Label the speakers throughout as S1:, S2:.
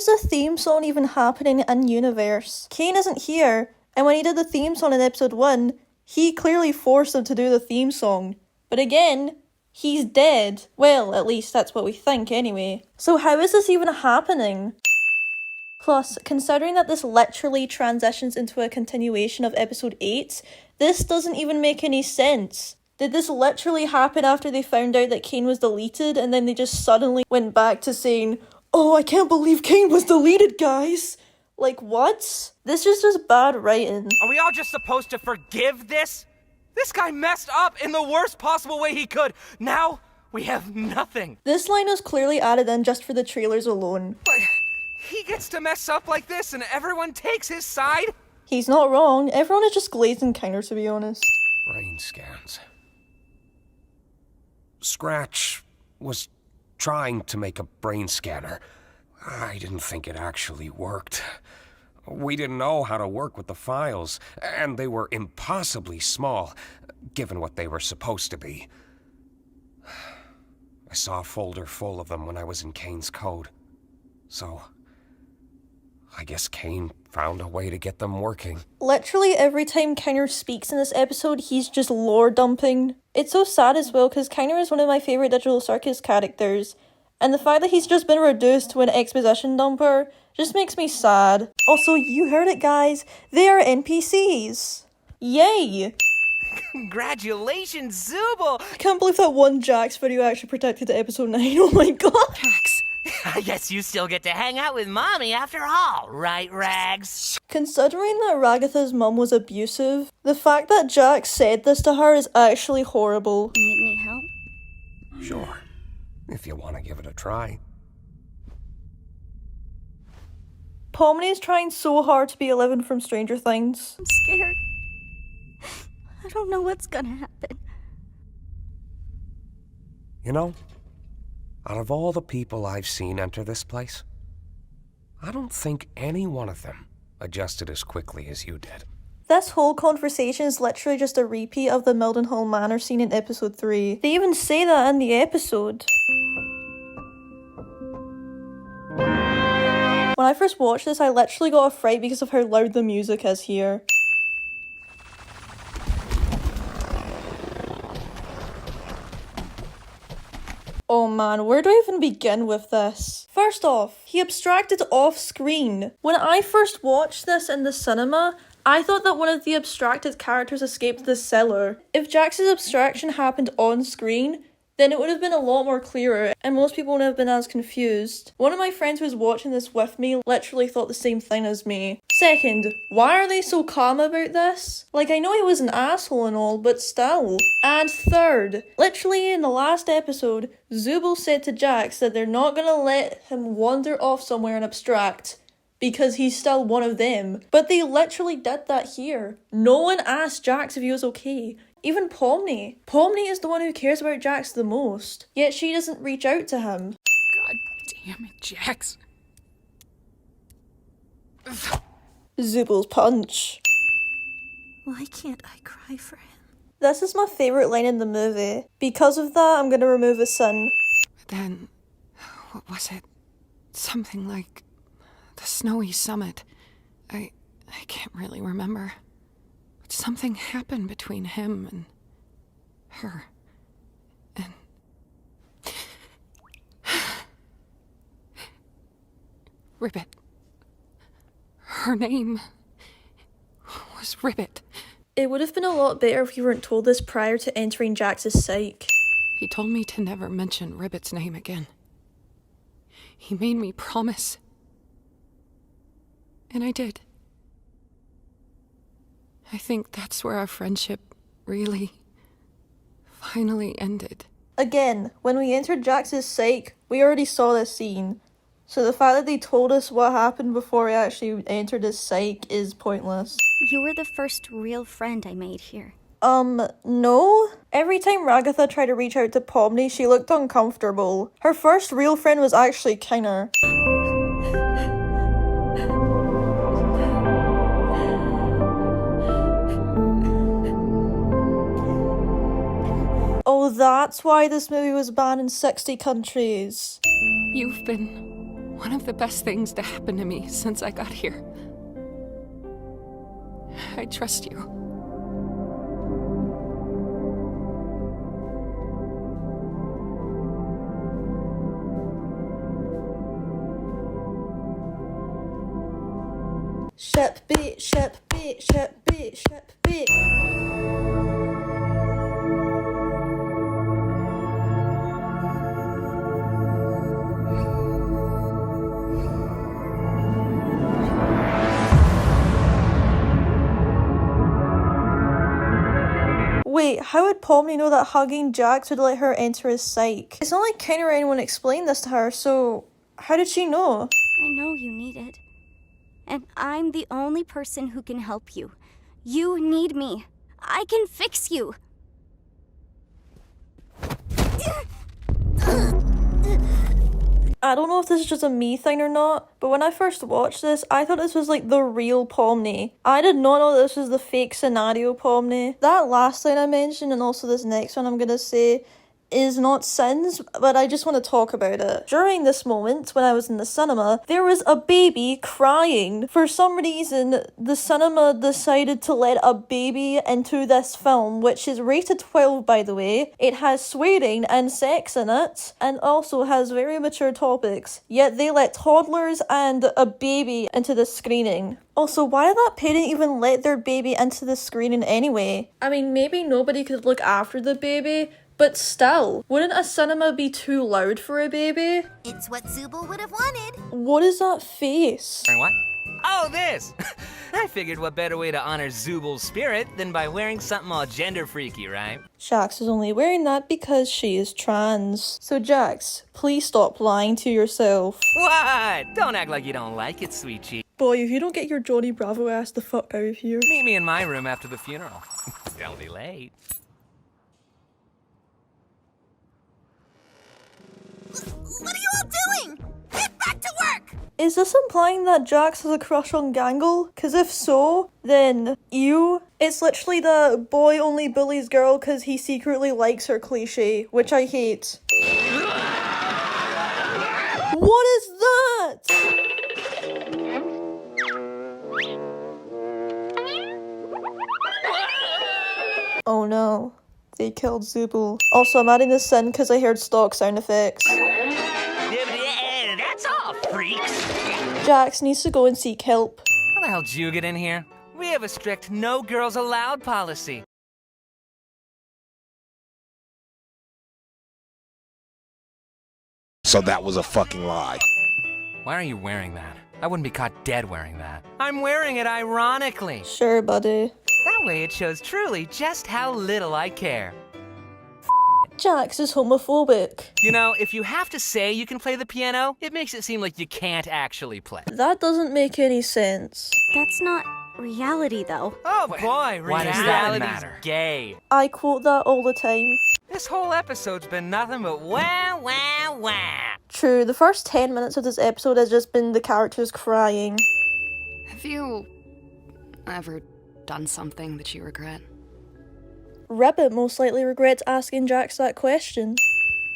S1: is the theme song even happening in universe? Kane isn't here, and when he did the theme song in episode 1, he clearly forced them to do the theme song. But again, he's dead. Well, at least that's what we think anyway. So how is this even happening? Plus, considering that this literally transitions into a continuation of episode 8, this doesn't even make any sense. Did this literally happen after they found out that Kane was deleted and then they just suddenly went back to saying, "Oh, I can't believe Kane was deleted, guys"? Like, what? This is just bad writing.
S2: Are we all just supposed to forgive this? This guy messed up in the worst possible way he could. Now, we have nothing.
S1: This line was clearly added in just for the trailers alone.
S2: But he gets to mess up like this and everyone takes his side?
S1: He's not wrong. Everyone is just glazing Kiner, to be honest.
S3: Brain scans. Scratch was trying to make a brain scanner. I didn't think it actually worked. We didn't know how to work with the files, and they were impossibly small, given what they were supposed to be. I saw a folder full of them when I was in Kane's code. So, I guess Kane found a way to get them working.
S1: Literally every time Kiner speaks in this episode, he's just lore dumping. It's so sad as well, because Kiner is one of my favourite Digital Circus characters, and the fact that he's just been reduced to an exposition dumper just makes me sad. Also, you heard it, guys. They are NPCs. Yay!
S2: Congratulations, Zooble!
S1: I can't believe that one Jax video actually protected to episode 9. Oh my god!
S2: Jax, I guess you still get to hang out with Mommy after all, right, Rags?
S1: Considering that Ragatha's mum was abusive, the fact that Jax said this to her is actually horrible.
S4: Need any help?
S3: Sure, if you want to give it a try.
S1: Pomni's trying so hard to be Eleven from Stranger Things.
S4: I'm scared. I don't know what's gonna happen.
S3: You know, out of all the people I've seen enter this place, I don't think any one of them adjusted as quickly as you did.
S1: This whole conversation is literally just a repeat of the Mildenhall Manor scene in episode 3. They even say that in the episode. When I first watched this, I literally got a fright because of how loud the music is here. Oh man, where do I even begin with this? First off, he abstracted off screen. When I first watched this in the cinema, I thought that one of the abstracted characters escaped the cellar. If Jax's abstraction happened on screen, then it would have been a lot more clearer and most people wouldn't have been as confused. One of my friends who was watching this with me literally thought the same thing as me. Second, why are they so calm about this? Like, I know he was an asshole and all, but still. And third, literally in the last episode, Zooble said to Jax that they're not gonna let him wander off somewhere and abstract, because he's still one of them. But they literally did that here. No one asked Jax if he was okay. Even Pomni. Pomni is the one who cares about Jax the most, yet she doesn't reach out to him.
S5: God damn it, Jax.
S1: Zooble's punch.
S4: Why can't I cry for him?
S1: This is my favourite line in the movie. Because of that, I'm gonna remove a sin.
S5: Then, what was it? Something like the snowy summit. I can't really remember. But something happened between him and her. And Ribbit. Her name was Ribbit.
S1: It would have been a lot better if you weren't told this prior to entering Jax's psych.
S5: He told me to never mention Ribbit's name again. He made me promise. And I did. I think that's where our friendship really, finally ended.
S1: Again, when we entered Jax's psych, we already saw this scene. So the fact that they told us what happened before we actually entered his psych is pointless.
S4: You were the first real friend I made here.
S1: No. Every time Ragatha tried to reach out to Pomni, she looked uncomfortable. Her first real friend was actually Kiner. Oh, that's why this movie was banned in 60 countries.
S5: You've been one of the best things to happen to me since I got here. I trust you.
S1: Ship beat, ship beat, ship beat, ship beat. Wait, how would Pomni know that hugging Jax would let her enter his psyche? It's not like Ken or anyone explained this to her, so how did she know?
S4: I know you need it. And I'm the only person who can help you. You need me. I can fix you.
S1: I don't know if this is just a me thing or not, but when I first watched this, I thought this was like the real Pomni. I did not know this was the fake scenario Pomni. That last line I mentioned, and also this next one I'm gonna say, is not sins, but I just want to talk about it. During this moment, when I was in the cinema, there was a baby crying. For some reason, the cinema decided to let a baby into this film, which is rated 12, by the way. It has swearing and sex in it, and also has very mature topics. Yet they let toddlers and a baby into the screening. Also, why did that parent even let their baby into the screening anyway? I mean, maybe nobody could look after the baby, but still, wouldn't a cinema be too loud for a baby?
S6: It's what Zubul would have wanted.
S1: What is that face?
S2: What? Oh, this! I figured what better way to honor Zubul's spirit than by wearing something all gender freaky, right?
S1: Jax is only wearing that because she is trans. So Jax, please stop lying to yourself.
S2: What? Don't act like you don't like it, sweet cheek.
S1: Boy, if you don't get your Johnny Bravo ass the fuck out of here.
S2: Meet me in my room after the funeral. Don't be late.
S6: What are you all doing? Get back to work!
S1: Is this implying that Jax has a crush on Gangle? Cause if so, then ew. It's literally the boy only bullies girl cause he secretly likes her cliche, which I hate. What is that? Oh no, they killed Zubul. Also, I'm adding this in because I heard stock sound effects.
S2: That's all, freaks!
S1: Jax needs to go and seek help.
S2: How the hell did you get in here? We have a strict no girls allowed policy.
S7: So that was a fucking lie.
S2: Why are you wearing that? I wouldn't be caught dead wearing that. I'm wearing it ironically.
S1: Sure, buddy.
S2: That way it shows truly just how little I care.
S1: Jax is homophobic.
S2: You know, if you have to say you can play the piano, it makes it seem like you can't actually play.
S1: That doesn't make any sense.
S4: That's not reality, though.
S2: Oh boy,
S3: Why does that
S2: reality's
S3: matter?
S2: gay.
S1: I quote that all the time.
S2: This whole episode's been nothing but wah, wah, wah.
S1: True, the first 10 minutes of this episode has just been the characters crying.
S5: Have you ever done something that you regret?
S1: Ribbit most likely regrets asking Jax that question.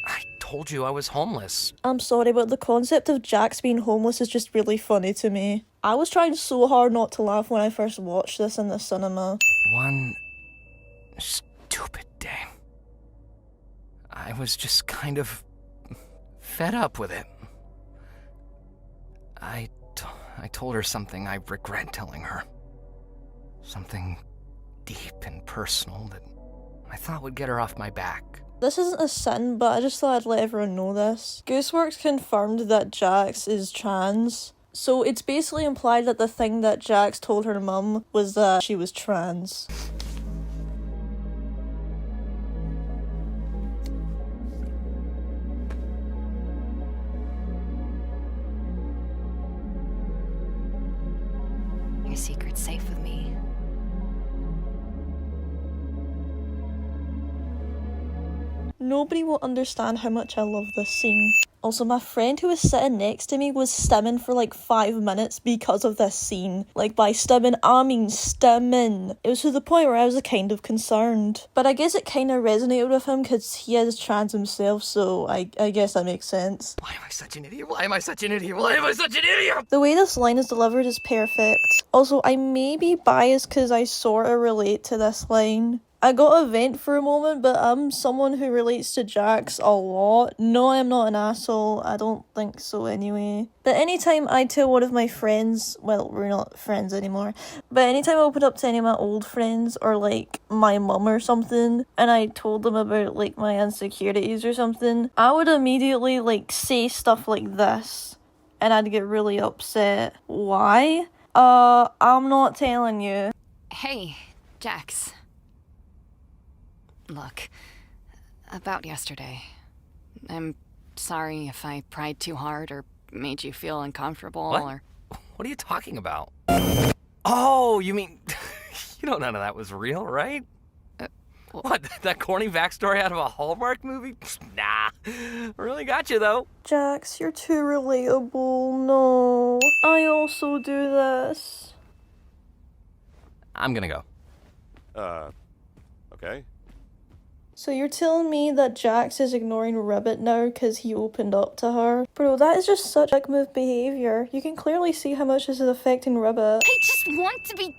S2: I told you I was homeless.
S1: I'm sorry, but the concept of Jax being homeless is just really funny to me. I was trying so hard not to laugh when I first watched this in the cinema.
S2: One stupid day, I was just kind of fed up with it. I told her something I regret telling her. Something deep and personal that I thought would get her off my back.
S1: This isn't a sin, but I just thought I'd let everyone know this. Gooseworks confirmed that Jax is trans. So it's basically implied that the thing that Jax told her mum was that she was trans.
S8: Your secret's safe with me.
S1: Nobody will understand how much I love this scene. Also, my friend who was sitting next to me was stimming for like 5 minutes because of this scene. Like, by stimming, I mean stimming. It was to the point where I was kind of concerned. But I guess it kind of resonated with him because he is trans himself, so I guess that makes sense.
S2: Why am I such an idiot? Why am I such an idiot? Why am I such an idiot?
S1: The way this line is delivered is perfect. Also, I may be biased because I sort of relate to this line. I got a vent for a moment, but I'm someone who relates to Jax a lot. No, I'm not an asshole. I don't think so anyway. But anytime I tell one of my friends, well, we're not friends anymore, but anytime I open up to any of my old friends or like my mum or something, and I told them about like my insecurities or something, I would immediately like say stuff like this, and I'd get really upset. Why? I'm not telling you.
S8: Hey, Jax. Look, about yesterday. I'm sorry if I pried too hard or made you feel uncomfortable or...
S2: What are you talking about? Oh, you mean... you know none of that was real, right? What, that corny backstory out of a Hallmark movie? Nah, really got you though.
S1: Jax, you're too relatable. No, I also do this.
S2: I'm gonna go.
S7: Okay.
S1: So you're telling me that Jax is ignoring Ribbit now because he opened up to her? Bro, that is just such dick move behaviour. You can clearly see how much this is affecting Ribbit.
S8: I just want to be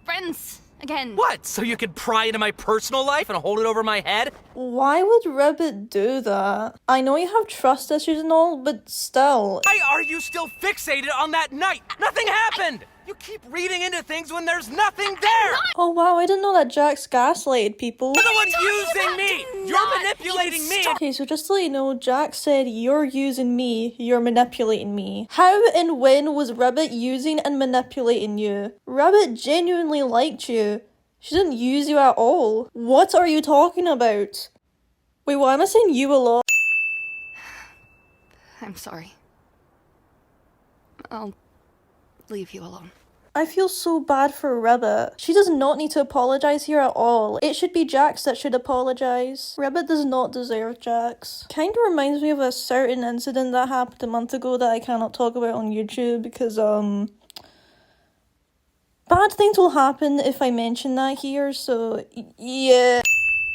S8: friends again.
S2: What? So you could pry into my personal life and hold it over my head?
S1: Why would Ribbit do that? I know you have trust issues and all, but still.
S2: Why are you still fixated on that night? Nothing happened! You keep reading into things when there's nothing there!
S1: Oh wow, I didn't know that Jax gaslighted people.
S2: You're the one using me! You're manipulating me!
S1: Okay, so just to let you know, Jax said, you're using me, you're manipulating me. How and when was Ribbit using and manipulating you? Ribbit genuinely liked you. She didn't use you at all. What are you talking about? Wait, why am I saying you a lot?
S8: I'm sorry. I'll leave you alone.
S1: I feel so bad for Ribbit. She does not need to apologise here at all. It should be Jax that should apologise. Ribbit does not deserve Jax. Kinda reminds me of a certain incident that happened a month ago that I cannot talk about on YouTube because, bad things will happen if I mention that here, so, yeah.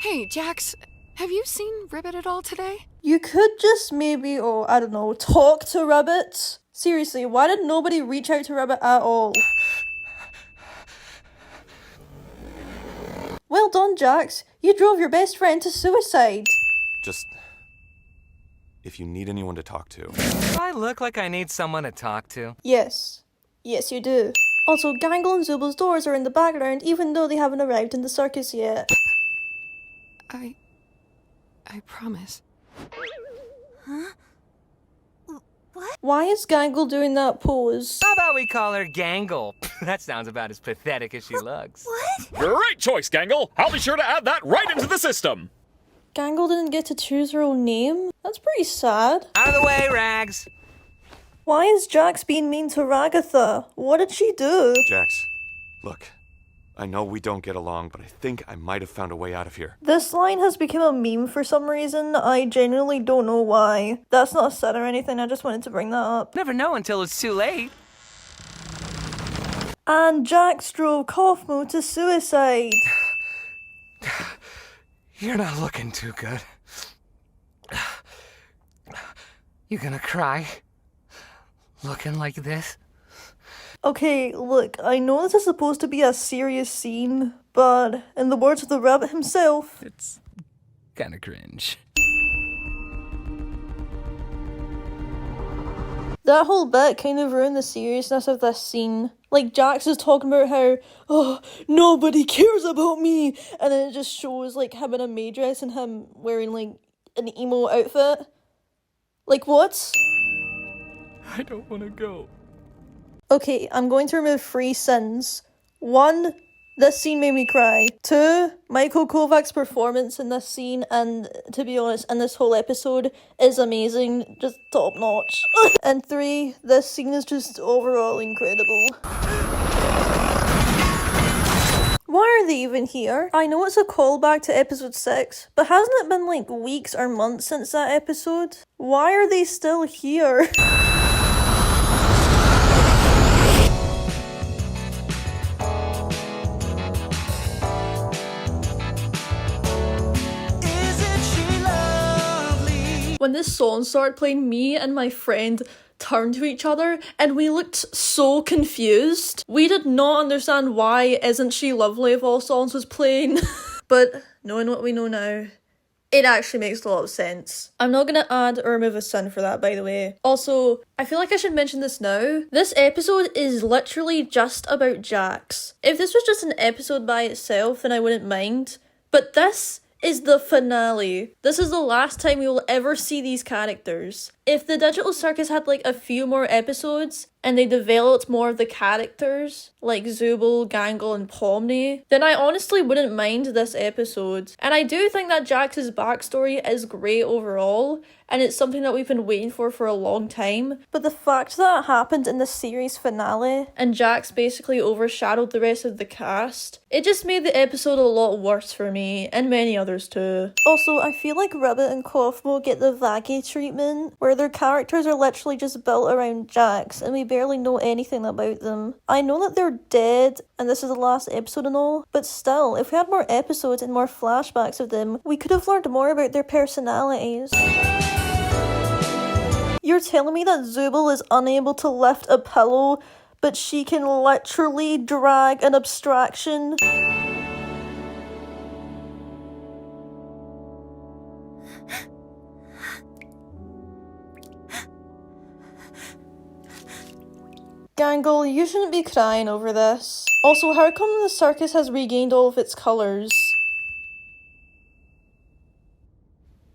S5: Hey, Jax, have you seen Ribbit at all today?
S1: You could just maybe, I don't know, talk to Ribbit. Seriously, why did nobody reach out to Ribbit at all? Well done, Jax. You drove your best friend to suicide.
S7: Just... if you need anyone to talk to.
S2: Do I look like I need someone to talk to?
S1: Yes. Yes, you do. Also, Gangle and Zubul's doors are in the background even though they haven't arrived in the circus yet.
S5: I promise.
S6: Huh? What?
S1: Why is Gangle doing that pose?
S2: How about we call her Gangle? That sounds about as pathetic as she looks.
S6: What?
S9: Great choice, Gangle. I'll be sure to add that right into the system.
S1: Gangle didn't get to choose her own name? That's pretty sad.
S2: Out of the way, Rags.
S1: Why is Jax being mean to Ragatha? What did she do?
S7: Jax, look. I know we don't get along, but I think I might have found a way out of here.
S1: This line has become a meme for some reason. I genuinely don't know why. That's not a set or anything, I just wanted to bring that up.
S2: Never know until it's too late.
S1: And Jax drove Kaufmo to suicide.
S2: You're not looking too good. You gonna cry? Looking like this?
S1: Okay, look, I know this is supposed to be a serious scene, but in the words of the rabbit himself,
S2: It's kinda cringe.
S1: that whole bit kind of ruined the seriousness of this scene. Like, Jax is talking about how, nobody cares about me, and then it just shows, like, him in a maid dress and him wearing, like, an emo outfit. Like, what?
S2: I don't wanna go.
S1: Okay, I'm going to remove 3 sins. 1, this scene made me cry. 2, Michael Kovac's performance in this scene, and to be honest, in this whole episode, is amazing. Just top notch. And 3, this scene is just overall incredible. Why are are they even here? I know it's a callback to episode 6, but hasn't it been like weeks or months since that episode? Why are they still here? When this song started playing, me and my friend turned to each other and we looked so confused. We did not understand why Isn't She Lovely of all songs was playing. But knowing what we know now, it actually makes a lot of sense. I'm not gonna add or remove a sin for that, by the way. Also, I feel like I should mention this now. This episode is literally just about Jax. If this was just an episode by itself, then I wouldn't mind. But this is the finale. This is the last time we will ever see these characters. If the Digital Circus had like a few more episodes and they developed more of the characters like Zubul, Gangle and Pomni, then I honestly wouldn't mind this episode. And I do think that Jax's backstory is great overall, and it's something that we've been waiting for a long time. But the fact that it happened in the series finale and Jax basically overshadowed the rest of the cast, it just made the episode a lot worse for me, and many others too. Also, I feel like Ribbit and Kaufmo get the Vaggie treatment, where their characters are literally just built around Jax and we barely know anything about them. I know that they're dead and this is the last episode and all, but still, if we had more episodes and more flashbacks of them, we could have learned more about their personalities. You're telling me that Zubul is unable to lift a pillow, but she can literally drag an abstraction? Gangle, you shouldn't be crying over this. Also, how come the circus has regained all of its colours?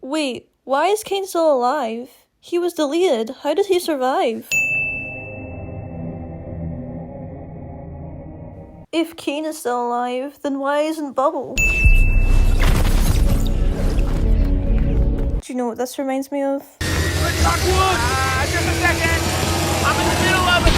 S1: Wait, why is Kane still alive? He was deleted. How did he survive? If Kane is still alive, then why isn't Bubble? Do you know what this reminds me of?
S9: Just a second! I'm in the middle of it!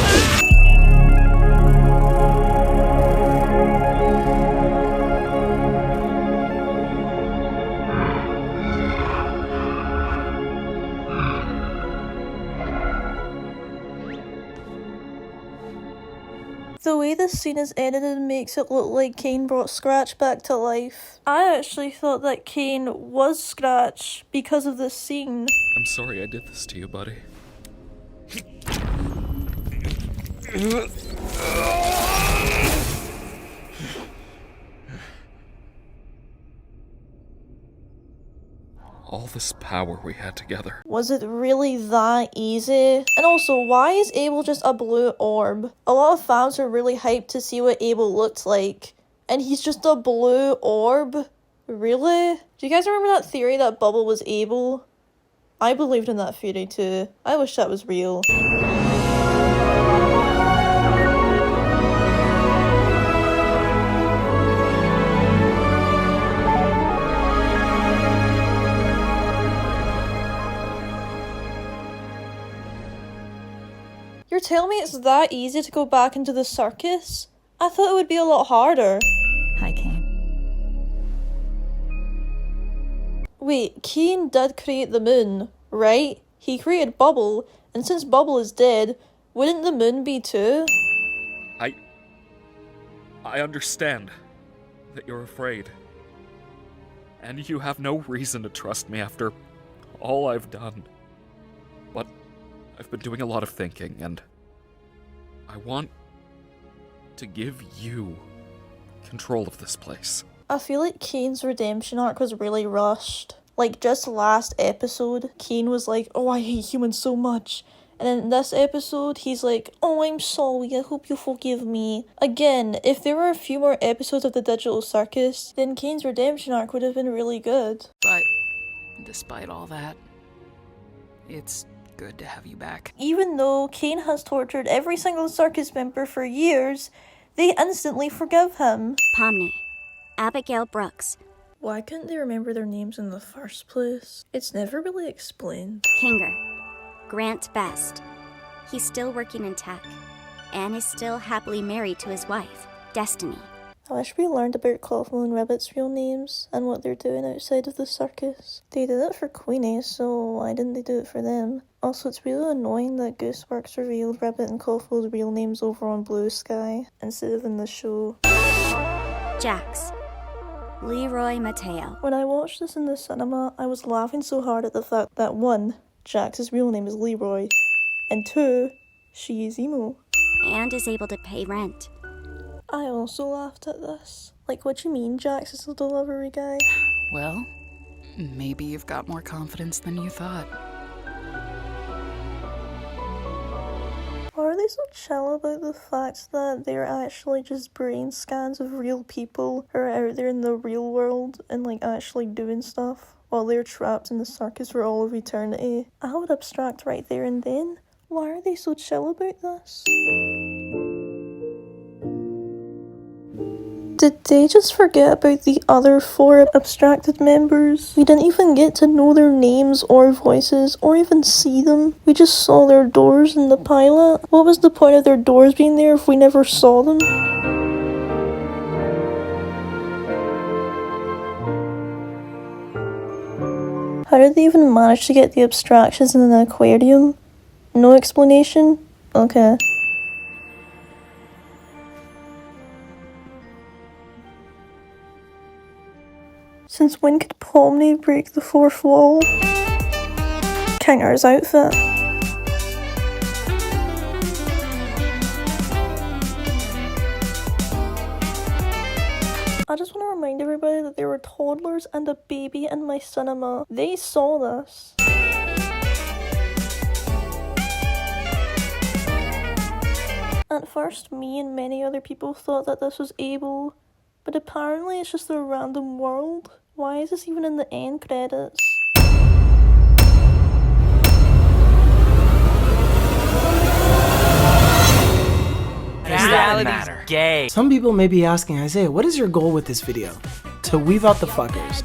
S1: The way this scene is edited makes it look like Kane brought Scratch back to life. I actually thought that Kane was Scratch because of this scene.
S9: I'm sorry I did this to you, buddy. All this power we had together.
S1: Was it really that easy? And also, why is Abel just a blue orb? A lot of fans are really hyped to see what Abel looked like, and he's just a blue orb? Really? Do you guys remember that theory that Bubble was Abel? I believed in that theory too. I wish that was real. You're telling me it's that easy to go back into the circus? I thought it would be a lot harder.
S10: Hi, Kane.
S1: Wait, Kane did create the moon, right? He created Bubble, and since Bubble is dead, wouldn't the moon be too?
S9: I understand that you're afraid. And you have no reason to trust me after all I've done. But I've been doing a lot of thinking, and I want to give you control of this place.
S1: I feel like Kane's redemption arc was really rushed. Like, just last episode, Kane was like, oh, I hate humans so much. And then in this episode, he's like, oh, I'm sorry, I hope you forgive me. Again, if there were a few more episodes of the Digital Circus, then Kane's redemption arc would have been really good.
S5: But despite all that, it's good to have you back.
S1: Even though Kane has tortured every single circus member for years, they instantly forgive him.
S4: Pomni, Abigail Brooks,
S1: Why couldn't they remember their names in the first place? It's never really explained.
S4: Kinger, Grant Best. He's still working in tech, and is still happily married to his wife, Destiny.
S1: I wish we learned about Clothwell and Ribbit's real names and what they're doing outside of the circus. They did it for Queenie, so why didn't they do it for them? Also, it's really annoying that Gooseworks revealed Ribbit and Clothwell's real names over on Blue Sky instead of in the show.
S4: Jax. Leroy Mateo.
S1: When I watched this in the cinema, I was laughing so hard at the fact that 1. Jax's real name is Leroy, and 2. She is emo.
S4: And is able to pay rent.
S1: I also laughed at this. Like, what do you mean Jax is the delivery guy?
S5: Well, maybe you've got more confidence than you thought.
S1: Why are they so chill about the fact that they're actually just brain scans of real people who are out there in the real world and like actually doing stuff while they're trapped in the circus for all of eternity? I would abstract right there and then. Why are they so chill about this? Did they just forget about the other 4 abstracted members? We didn't even get to know their names or voices or even see them. We just saw their doors in the pilot. What was the point of their doors being there if we never saw them? How did they even manage to get the abstractions in an aquarium? No explanation? Okay. Since when could Pomni break the 4th wall? Kinger's outfit. I just want to remind everybody that there were toddlers and a baby in my cinema. They saw this. At first, me and many other people thought that this was Abel, but apparently it's just a random world. Why is this even in the end credits?
S2: Reality's gay.
S10: Some people may be asking, Isaiah, what is your goal with this video? To weave out the fuckers.